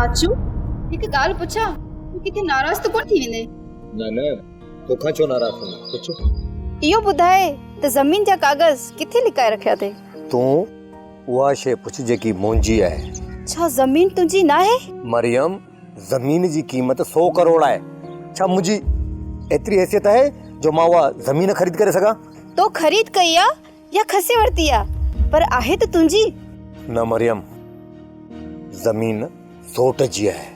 आचू हिकु ॻाल्हि पुछां, तूं किथे नाराज़ त कोन थी वेंदे? न तोखां छो नाराज़ थींदो? पुछ। इहो ॿुधाए त ज़मीन जा कागज़ किथे लिकाए रखिया अथई? तूं उहा शइ पुछ जेकी मुंहिंजी आहे। छा ज़मीन तुंहिंजी न आहे? मरियम, ज़मीन जी क़ीमत 100 करोड़ आहे। छा मुंहिंजी एतिरी हैसियत आहे जो मां उहा ज़मीन ख़रीद करे सघां? तो ख़रीद कई आ या खसे वरिती आ, पर आहे त तुंहिंजी। न मरियम, ज़मीन सोट जी आहे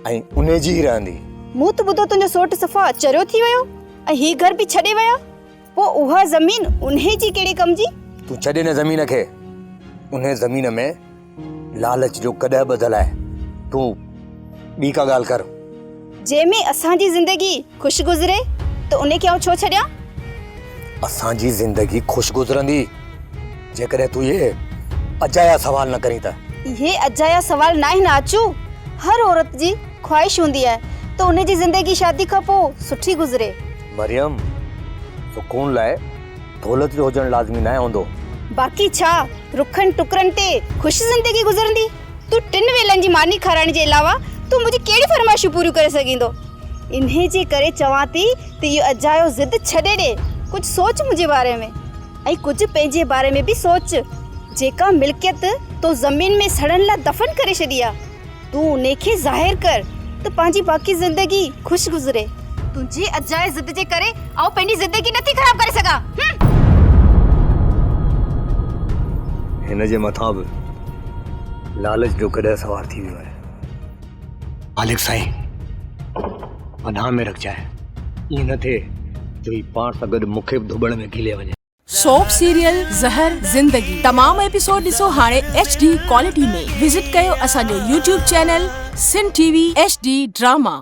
ऐं उन जी ई रहंदी। मूं त ॿुधो तुंहिंजो सोट सफ़ा चरियो थी वियो ऐं ही घर बि छॾे विया, पोइ उहा ज़मीन उन्हे जी कहिड़े कम जी? तूं छॾे न ज़मीन खे। उन ज़मीन में लालच जो कॾहिं ॿधल आहे। तूं ॿी का ॻाल्हि कर। जंहिंमें असांजी ज़िंदगी ख़ुशि गुज़रे त उन खे आउं छो छॾियां? असांजी ज़िंदगी ख़ुशि गुज़रंदी जेकॾहिं तूं इहे अजाया सवाल न करीं त। इहे अजाया सवाल न आहिनि आचू। हर औरत जी ख़्वाहिश हूंदी आहे त उन जी ज़िंदगी शादी खां पोइ सुठी गुज़रे। मरियम, सुकून लाइ दौलत जो हुजणु लाज़मी न हूंदो। बाक़ी छा रुखनि टुकरनि ते ख़ुशि ज़िंदगी गुज़रंदी? तूं 3 वेलनि जी मानी खाराइण जे अलावा तूं मुंहिंजी कहिड़ी फरमाइशूं पूरियूं करे सघींदो? इन्हे जे करे चवां थी त इहो अजायो ज़िद छॾे ॾे। कुझु सोच मुंहिंजे बारे में ऐं कुझु पंहिंजे बारे में बि सोच। जेका मिल्कियत तो ज़मीन में सड़न लाइ दफ़न करे छॾी आहे, तूं उन खे ज़ाहिर कर त पंहिंजी बाक़ी ज़िंदगी ख़ुशि गुज़रे। तुंहिंजे अजाए ज़िद जे करे आउं पंहिंजी ज़िंदगी नथी ख़राब करे सघां। हिन जे मथां बि लालच जो कॾहिं सवार थी वियो आहे। मालिक साईं, पनाह में रखजाए। ईअं न थिए जो ही पाण सां गॾु मूंखे बि धुबण में गिले वञे। सोप सीरियल ज़हर ज़िंदगी तमाम एपिसोड ॾिसो हाणे HD क्वालिटी में। विजिट कयो असांजो YouTube चैनल सिन TV HD ड्रामा।